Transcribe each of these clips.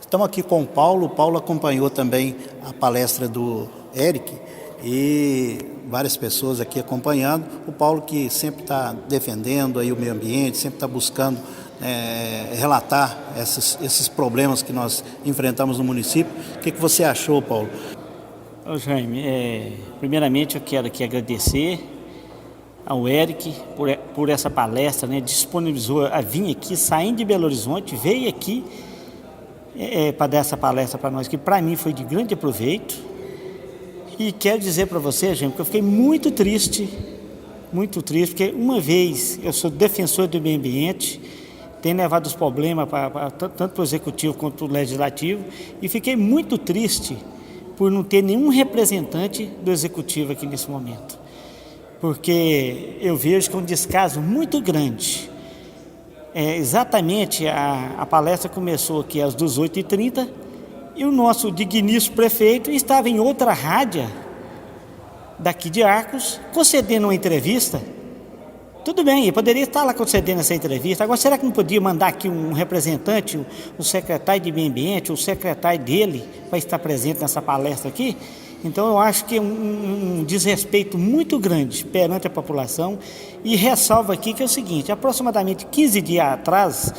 Estamos aqui com o Paulo. O Paulo acompanhou também a palestra do Eric e várias pessoas aqui acompanhando. O Paulo que sempre está defendendo aí o meio ambiente, sempre está buscando relatar esses problemas que nós enfrentamos no município. O que você achou, Paulo? Ô Jaime, primeiramente eu quero aqui agradecer ao Eric por essa palestra, né? Disponibilizou a vir aqui, saindo de Belo Horizonte, veio aqui para dar essa palestra para nós, que para mim foi de grande proveito. E quero dizer para você, Jaime, que eu fiquei muito triste, porque uma vez eu sou defensor do meio ambiente, tenho levado os problemas tanto para o Executivo quanto para o Legislativo, e fiquei muito triste por não ter nenhum representante do Executivo aqui nesse momento. Porque eu vejo que é um descaso muito grande. Exatamente, a palestra começou aqui às 18h30 e o nosso digníssimo prefeito estava em outra rádio daqui de Arcos, concedendo uma entrevista. Tudo bem, ele poderia estar lá concedendo essa entrevista. Agora, será que não podia mandar aqui um representante, o secretário de Meio Ambiente, o secretário dele, para estar presente nessa palestra aqui? Então, eu acho que é um desrespeito muito grande perante a população. E ressalvo aqui que é o seguinte: aproximadamente 15 dias atrás,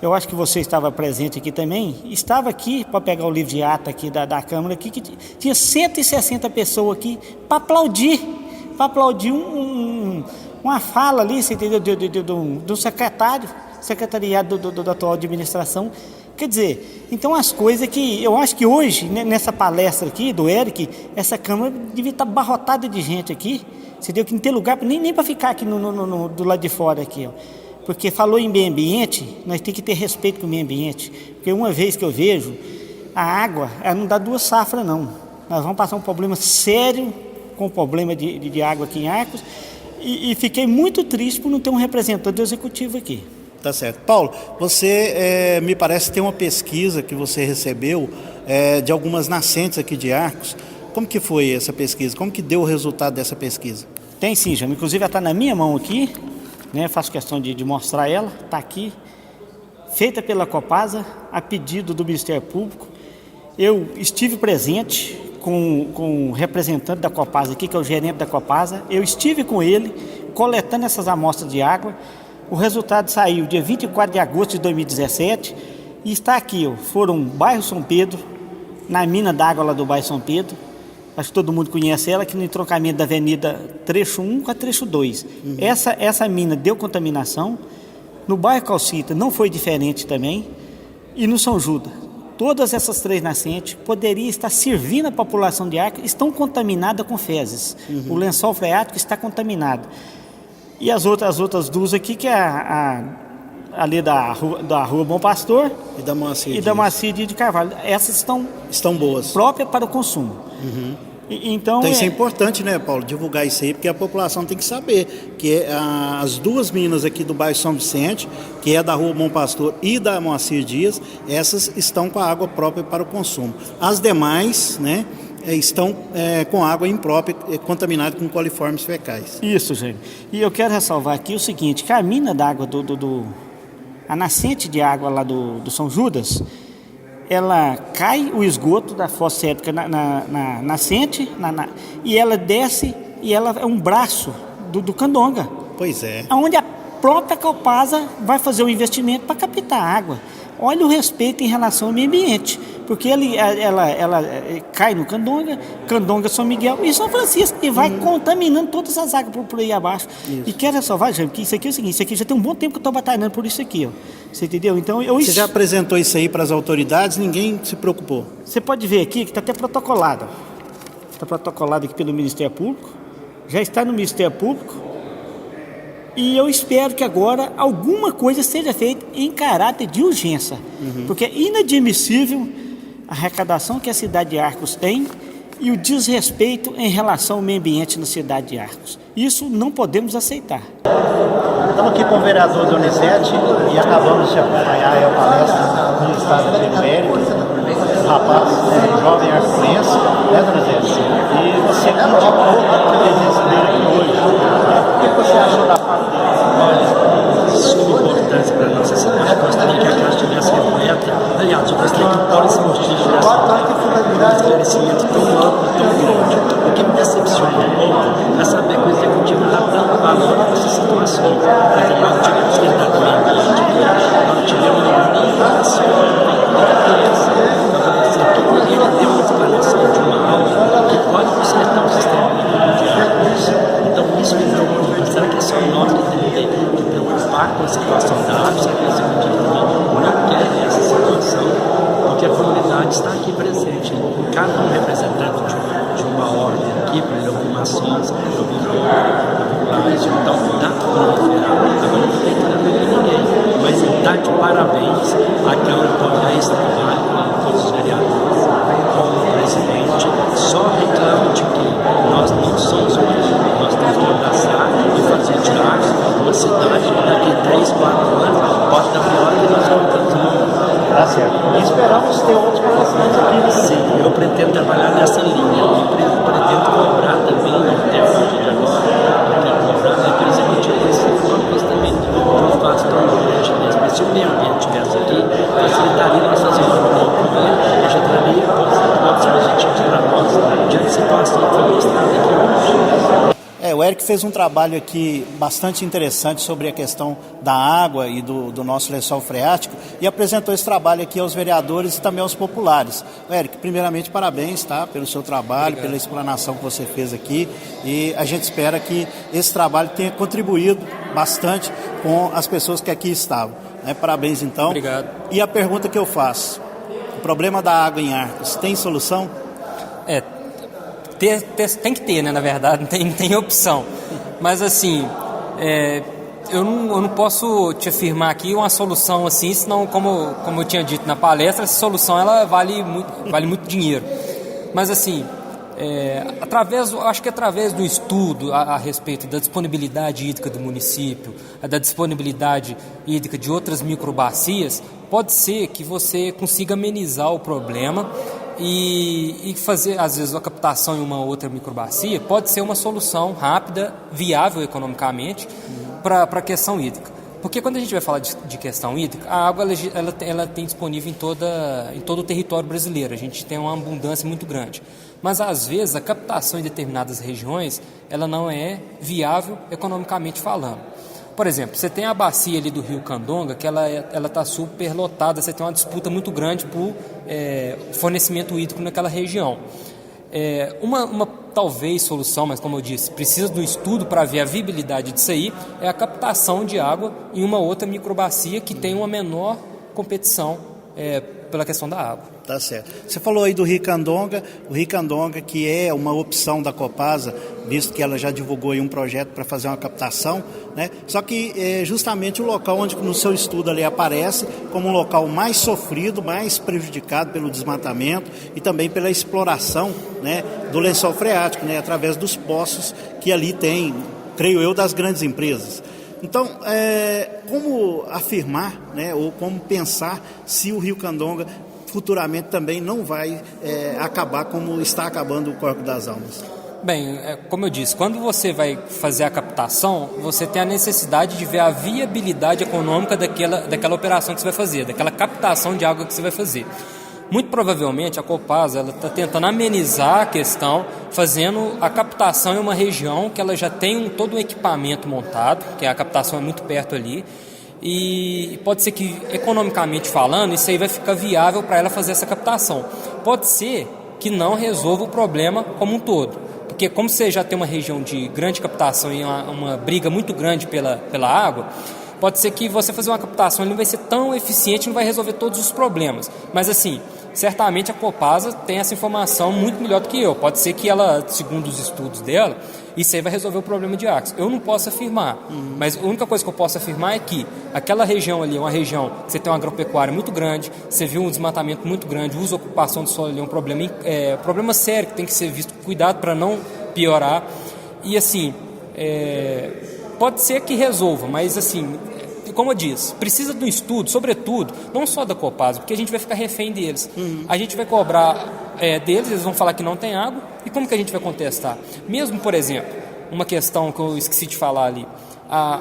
eu acho que você estava presente aqui também, estava aqui para pegar o livro de ata aqui da Câmara, aqui, que tinha 160 pessoas aqui para aplaudir uma fala ali, você entendeu, do secretariado da atual administração. Quer dizer, então as coisas que eu acho que hoje, né, nessa palestra aqui do Eric, essa Câmara devia estar abarrotada de gente aqui, você entendeu, que não tem lugar nem para ficar aqui do lado de fora aqui, ó. Porque falou em meio ambiente, nós temos que ter respeito com o meio ambiente, porque uma vez que eu vejo, a água, ela não dá duas safras não, nós vamos passar um problema sério com o problema de água aqui em Arcos, e fiquei muito triste por não ter um representante do Executivo aqui. Tá certo. Paulo, você me parece ter uma pesquisa que você recebeu de algumas nascentes aqui de Arcos. Como que foi essa pesquisa? Como que deu o resultado dessa pesquisa? Tem sim, Jaime. Inclusive ela está na minha mão aqui, né? Faço questão de mostrar ela. Está aqui, feita pela Copasa, a pedido do Ministério Público. Eu estive presente com o representante da Copasa aqui, que é o gerente da Copasa. Eu estive com ele, coletando essas amostras de água. O resultado saiu dia 24 de agosto de 2017 e está aqui, ó. Foram bairro São Pedro, na mina d'água lá do bairro São Pedro. Acho que todo mundo conhece ela, aqui no entroncamento da avenida trecho 1 com a trecho 2. Uhum. Essa mina deu contaminação. No bairro Calcita não foi diferente também. E no São Judas, todas essas três nascentes poderiam estar servindo a população de Arcos, estão contaminadas com fezes. Uhum. O lençol freático está contaminado. E as outras duas aqui, que é ali da Rua Bom Pastor e da Moacir de Carvalho. Essas estão boas, próprias para o consumo. Uhum. Então isso é importante, né, Paulo, divulgar isso aí, porque a população tem que saber que as duas minas aqui do bairro São Vicente, que é da Rua Bom Pastor e da Moacir Dias, essas estão com a água própria para o consumo. As demais, né, estão com água imprópria, contaminada com coliformes fecais. Isso, gente. E eu quero ressalvar aqui o seguinte, que a mina d'água a nascente de água lá do São Judas, ela cai o esgoto da fossa séptica na nascente, e ela desce, e ela é um braço do Candonga. Pois é. Onde a própria Copasa vai fazer o investimento para captar água. Olha o respeito em relação ao meio ambiente, porque ela cai no Candonga, São Miguel e São Francisco, e vai contaminando todas as águas por aí abaixo. Isso. E quero ressalvar, Jaime, que isso aqui é o seguinte, isso aqui já tem um bom tempo que eu estou batalhando por isso aqui, ó. Você entendeu? Então, você já apresentou isso aí para as autoridades, ninguém se preocupou? Você pode ver aqui que está até protocolado. Está protocolado aqui pelo Ministério Público, já está no Ministério Público. E eu espero que agora alguma coisa seja feita em caráter de urgência, porque é inadmissível a arrecadação que a cidade de Arcos tem e o desrespeito em relação ao meio ambiente na cidade de Arcos. Isso não podemos aceitar. Estamos aqui com o vereador Donizete e acabamos de acompanhar a palestra do estado de Érico, rapaz, jovem arcoense, né, Donizete? E você indicou a presença dele aqui hoje. O que você achou da fala dele? Olha, isso é importante para a nossa cidade. Gostaria que a Câmara tivesse recolhido Aliás, eu gostaria que o Paulo se motive um esclarecimento tão amplo, tão grande. O que me decepciona um pouco é saber que o executivo está dando valor a essas situações. Por exemplo, nós não tivemos qualidade do meio ambiente, nós não tivemos nenhuma ação ele deu uma explanação de uma aula que pode consertar o sistema de águas. Então isso me preocupa. Será que é só nós que temos que preocupar com a situação da água? Será que o executivo não quer essa situação? Porque a comunidade está aqui presente. Cada um representante de uma ordem aqui, para ele ouvir maçons, ouvir populares, então dá para proliferar. Agora não tem que dar ninguém, mas dá de parabéns à Câmara por dar esse trabalho, a todos os vereadores, como presidente. Só reclamo de que nós não somos nós temos que abraçar e fazer de Arcos uma cidade que daqui 3, 4 anos pode dar pior que nós contamos. Tá certo. E esperamos ter outros palestrantes aqui. Sim, eu pretendo trabalhar nessa linha. Eu pretendo cobrar também, não ter agora, eu quero cobrar da empresa executiva esse coisa também. Eu faço tão grande mesmo. Mas se o meio ambiente estivesse aqui, facilitaria nós fazermos uma reunião com ele, eu já traria pontos positivos para nós, diante da situação que foi mostrada aqui hoje. O Eric fez um trabalho aqui bastante interessante sobre a questão da água e do nosso lençol freático e apresentou esse trabalho aqui aos vereadores e também aos populares. Eric, primeiramente, parabéns, tá, pelo seu trabalho, obrigado, pela explanação que você fez aqui, e a gente espera que esse trabalho tenha contribuído bastante com as pessoas que aqui estavam. Parabéns, então. Obrigado. E a pergunta que eu faço, o problema da água em Arcos tem solução? Tem que ter, né, na verdade, não tem opção. Mas, assim, eu não posso te afirmar aqui uma solução assim, senão, como eu tinha dito na palestra, essa solução ela vale muito dinheiro. Mas, assim, acho que através do estudo a respeito da disponibilidade hídrica do município, da disponibilidade hídrica de outras microbacias, pode ser que você consiga amenizar o problema. E fazer, às vezes, a captação em uma outra microbacia pode ser uma solução rápida, viável economicamente para a questão hídrica. Porque quando a gente vai falar de questão hídrica, a água ela tem disponível em todo o território brasileiro. A gente tem uma abundância muito grande. Mas, às vezes, a captação em determinadas regiões ela não é viável economicamente falando. Por exemplo, você tem a bacia ali do Rio Candonga, que ela está super lotada, você tem uma disputa muito grande por fornecimento hídrico naquela região. Uma talvez solução, mas como eu disse, precisa de um estudo para ver a viabilidade disso aí, é a captação de água em uma outra microbacia que tem uma menor competição pela questão da água. Tá certo. Você falou aí do Ricandonga, o Ricandonga que é uma opção da Copasa, visto que ela já divulgou aí um projeto para fazer uma captação, né? Só que é justamente o local onde no seu estudo ali aparece como um local mais sofrido, mais prejudicado pelo desmatamento e também pela exploração, né, do lençol freático, né, através dos poços que ali tem, creio eu, das grandes empresas. Então, como afirmar, né, ou como pensar se o Rio Candonga futuramente também não vai acabar como está acabando o Córrego das Almas? Bem, como eu disse, quando você vai fazer a captação, você tem a necessidade de ver a viabilidade econômica daquela operação que você vai fazer, daquela captação de água que você vai fazer. Muito provavelmente a Copasa está tentando amenizar a questão, fazendo a captação em uma região que ela já tem todo um equipamento montado, que a captação é muito perto ali, e pode ser que, economicamente falando, isso aí vai ficar viável para ela fazer essa captação. Pode ser que não resolva o problema como um todo, porque como você já tem uma região de grande captação e uma briga muito grande pela água, pode ser que você fazer uma captação não vai ser tão eficiente, não vai resolver todos os problemas. Mas, assim, certamente a Copasa tem essa informação muito melhor do que eu. Pode ser que ela, segundo os estudos dela, isso aí vai resolver o problema de Arcos. Eu não posso afirmar, mas a única coisa que eu posso afirmar é que aquela região ali é uma região que você tem uma agropecuária muito grande, você viu um desmatamento muito grande, o uso e ocupação do solo ali é um problema sério que tem que ser visto com cuidado para não piorar. E, assim, pode ser que resolva, mas, assim, como eu disse, precisa de um estudo, sobretudo, não só da Copasa, porque a gente vai ficar refém deles. A gente vai cobrar deles, eles vão falar que não tem água, e como que a gente vai contestar? Mesmo, por exemplo, uma questão que eu esqueci de falar ali,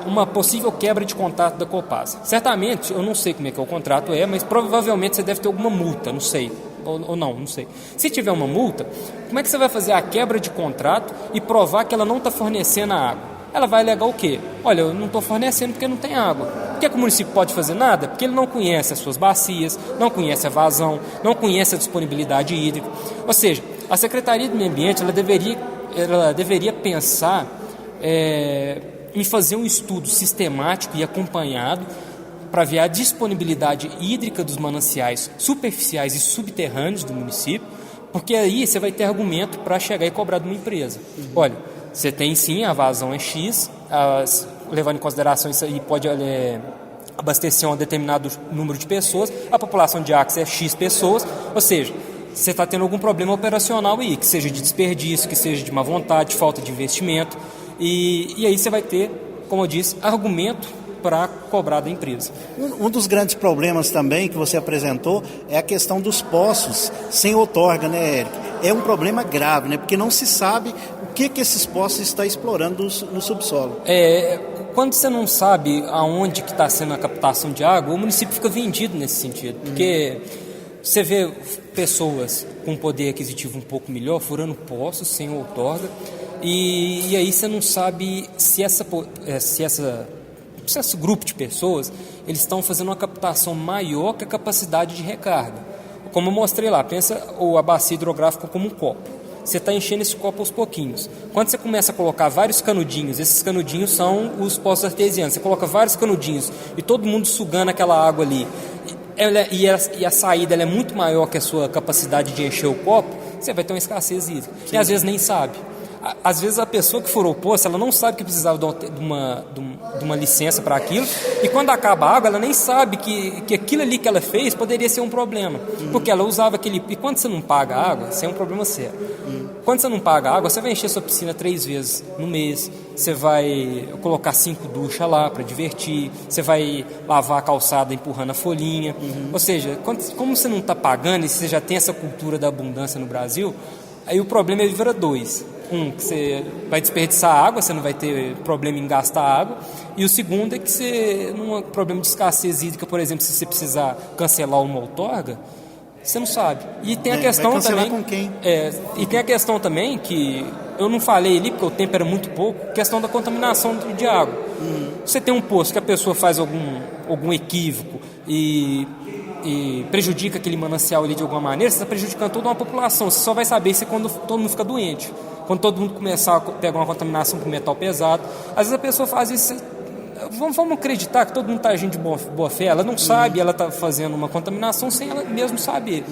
uma possível quebra de contrato da Copasa. Certamente, eu não sei como é que o contrato mas provavelmente você deve ter alguma multa, não sei. Ou não sei. Se tiver uma multa, como é que você vai fazer a quebra de contrato e provar que ela não está fornecendo a água? Ela vai alegar o quê? Olha, eu não estou fornecendo porque não tem água. Por que o município pode fazer nada? Porque ele não conhece as suas bacias, não conhece a vazão, não conhece a disponibilidade hídrica. Ou seja, a Secretaria do Meio Ambiente ela deveria pensar em fazer um estudo sistemático e acompanhado para ver a disponibilidade hídrica dos mananciais superficiais e subterrâneos do município, porque aí você vai ter argumento para chegar e cobrar de uma empresa. Olha, você tem sim, a vazão é X, levando em consideração isso aí, pode abastecer um determinado número de pessoas, a população de Axis é X pessoas, ou seja, você está tendo algum problema operacional aí, que seja de desperdício, que seja de má vontade, de falta de investimento, e aí você vai ter, como eu disse, argumento para cobrar da empresa. Um dos grandes problemas também que você apresentou é a questão dos poços sem outorga, né, Eric? É um problema grave, né? Porque não se sabe o que esses poços estão explorando no subsolo. Quando você não sabe aonde que está sendo a captação de água, o município fica vendido nesse sentido, porque você vê pessoas com poder aquisitivo um pouco melhor furando poços sem outorga, e aí você não sabe se esse grupo de pessoas eles estão fazendo uma captação maior que a capacidade de recarga. Como eu mostrei lá, pensa a bacia hidrográfica como um copo. Você está enchendo esse copo aos pouquinhos. Quando você começa a colocar vários canudinhos, esses canudinhos são os poços artesianos. Você coloca vários canudinhos e todo mundo sugando aquela água ali, e a saída ela é muito maior que a sua capacidade de encher o copo, você vai ter uma escassez hídrica. E às vezes nem sabe. Às vezes a pessoa que furou o poço, ela não sabe que precisava de uma licença para aquilo, e quando acaba a água, ela nem sabe que aquilo ali que ela fez poderia ser um problema, porque ela usava aquele... E quando você não paga a água, isso é um problema sério. Quando você não paga a água, você vai encher sua piscina 3 vezes no mês, você vai colocar 5 duchas lá para divertir, você vai lavar a calçada empurrando a folhinha. Ou seja, como você não está pagando e você já tem essa cultura da abundância no Brasil, aí o problema vira 2. Que você vai desperdiçar água, você não vai ter problema em gastar água. E o segundo é que você, num problema de escassez hídrica, por exemplo, se você precisar cancelar uma outorga, você não sabe. E tem a questão vai cancelar também. Com quem? E tem a questão também que eu não falei ali, porque o tempo era muito pouco, questão da contaminação de água. Você tem um poço que a pessoa faz algum equívoco e prejudica aquele manancial ali de alguma maneira, você está prejudicando toda uma população. Você só vai saber isso quando todo mundo fica doente. Quando todo mundo começar a pegar uma contaminação por metal pesado. Às vezes a pessoa faz isso... Vamos acreditar que todo mundo está agindo de boa fé. Ela não sabe, ela está fazendo uma contaminação sem ela mesmo saber.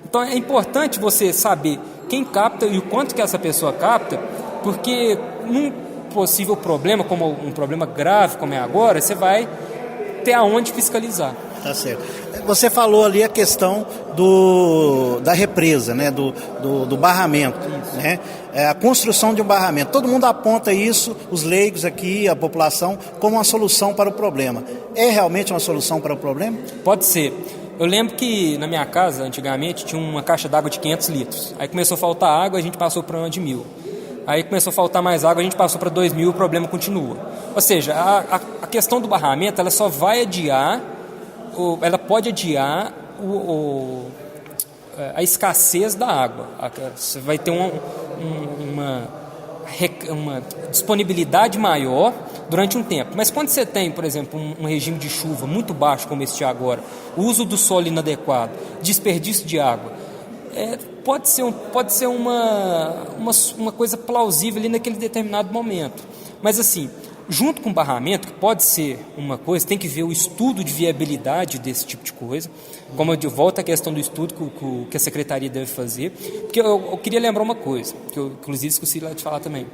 Então é importante você saber quem capta e o quanto que essa pessoa capta, porque num possível problema, como um problema grave como é agora, você vai ter aonde fiscalizar. Tá certo. Você falou ali a questão da represa, né? do barramento, né? A construção de um barramento. Todo mundo aponta isso, os leigos aqui, a população, como uma solução para o problema. É realmente uma solução para o problema? Pode ser. Eu lembro que na minha casa, antigamente, tinha uma caixa d'água de 500 litros. Aí começou a faltar água, a gente passou para uma de 1.000. Aí começou a faltar mais água, a gente passou para 2.000, o problema continua. Ou seja, a questão do barramento, ela só vai adiar, ela pode adiar a escassez da água. Você vai ter uma disponibilidade maior durante um tempo. Mas quando você tem, por exemplo, um regime de chuva muito baixo como este agora, o uso do solo inadequado, desperdício de água, pode ser uma coisa plausível ali naquele determinado momento. Mas assim, junto com o barramento, que pode ser uma coisa, tem que ver o estudo de viabilidade desse tipo de coisa. Como eu volto à questão do estudo que a Secretaria deve fazer. Porque eu queria lembrar uma coisa, que eu inclusive esqueci lá de falar também.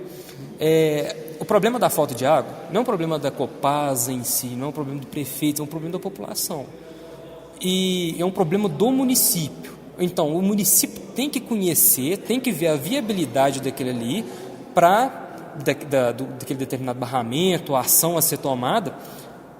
O problema da falta de água não é um problema da Copasa em si, não é um problema do prefeito, é um problema da população. E é um problema do município. Então, o município tem que conhecer, tem que ver a viabilidade daquele ali daquele determinado barramento, a ação a ser tomada,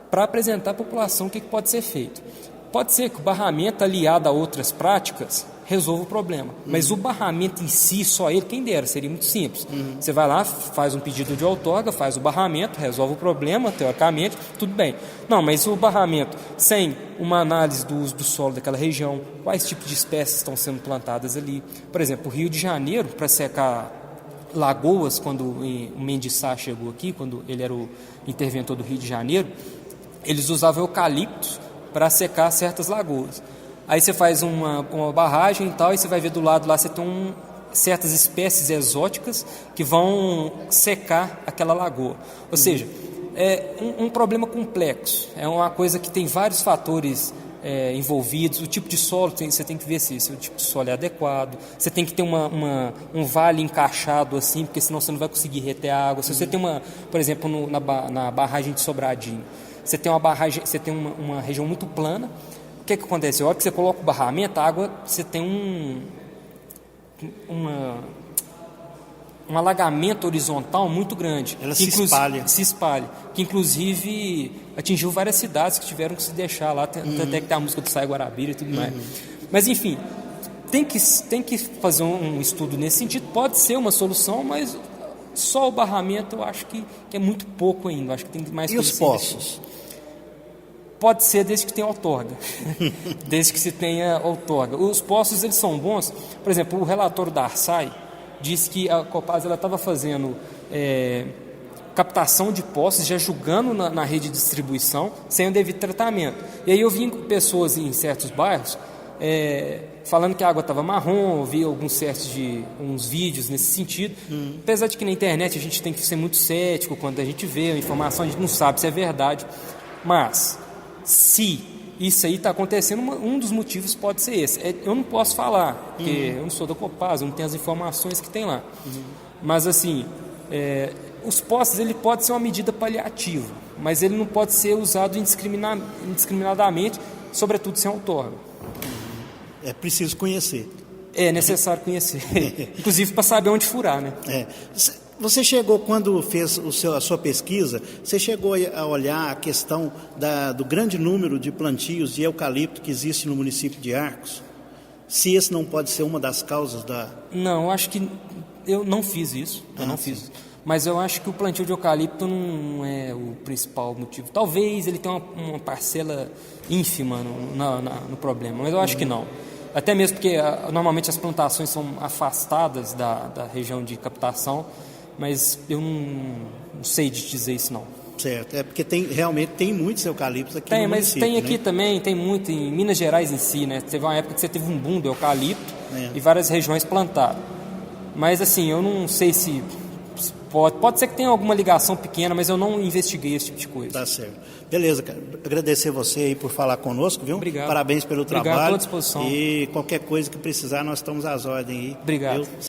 para apresentar à população o que pode ser feito. Pode ser que o barramento aliado a outras práticas resolva o problema. Mas o barramento em si, só ele, quem dera, seria muito simples. Você vai lá, faz um pedido de outorga, faz o barramento, resolve o problema, teoricamente, tudo bem. Não, mas o barramento, sem uma análise do uso do solo daquela região, quais tipos de espécies estão sendo plantadas ali. Por exemplo, o Rio de Janeiro, para secar lagoas, quando o Mendes Sá chegou aqui, quando ele era o interventor do Rio de Janeiro, eles usavam eucaliptos para secar certas lagoas. Aí você faz uma barragem e tal, e você vai ver do lado lá, você tem certas espécies exóticas que vão secar aquela lagoa. Ou seja, é um problema complexo, é uma coisa que tem vários fatores envolvidos. O tipo de solo, você tem que ver se o tipo de solo é adequado, você tem que ter um vale encaixado assim, porque senão você não vai conseguir reter a água. Se você tem por exemplo, na barragem de Sobradinho, você tem uma região muito plana. O que acontece? A hora que você coloca o barramento, a água, você tem um alagamento horizontal muito grande. Ela se espalha. Se espalha. Que inclusive atingiu várias cidades que tiveram que se deixar lá, até que tem a música do Sai Guarabira e tudo mais. Mas enfim, tem que fazer um estudo nesse sentido. Pode ser uma solução, mas só o barramento eu acho que é muito pouco ainda. Eu acho que tem mais coisa. E os poços? Pode ser desde que tenha outorga. Desde que se tenha outorga. Os poços, eles são bons. Por exemplo, o relatório da Arsai disse que a Copasa estava fazendo captação de poços, já jogando na rede de distribuição, sem o devido tratamento. E aí eu vi pessoas em certos bairros falando que a água estava marrom, eu vi uns vídeos nesse sentido. Apesar de que na internet a gente tem que ser muito cético quando a gente vê a informação, a gente não sabe se é verdade. Mas, se isso aí está acontecendo, um dos motivos pode ser esse. Eu não posso falar, porque eu não sou da Copasa, eu não tenho as informações que tem lá. Mas, assim, os poços, ele pode ser uma medida paliativa, mas ele não pode ser usado indiscriminadamente, sobretudo sem outorga. É preciso conhecer. É necessário conhecer, inclusive para saber onde furar, né? Você chegou, quando fez a sua pesquisa, você chegou a olhar a questão do grande número de plantios de eucalipto que existe no município de Arcos? Se esse não pode ser uma das causas da... Não, eu acho que eu não fiz isso, fiz. Mas eu acho que o plantio de eucalipto não é o principal motivo. Talvez ele tenha uma parcela ínfima no problema, mas eu acho que não. Até mesmo porque normalmente as plantações são afastadas da região de captação, mas eu não sei de dizer isso não. Certo, porque realmente tem muitos eucaliptos aqui no município. Tem aqui também, tem muito em Minas Gerais em si, né? Teve uma época que você teve um boom do eucalipto e várias regiões plantaram. Mas assim, eu não sei se pode ser que tenha alguma ligação pequena, mas eu não investiguei esse tipo de coisa. Tá certo. Beleza, cara. Agradecer você aí por falar conosco, viu? Obrigado. Parabéns pelo trabalho. Obrigado, à disposição. E qualquer coisa que precisar, nós estamos às ordens aí. Obrigado. Viu?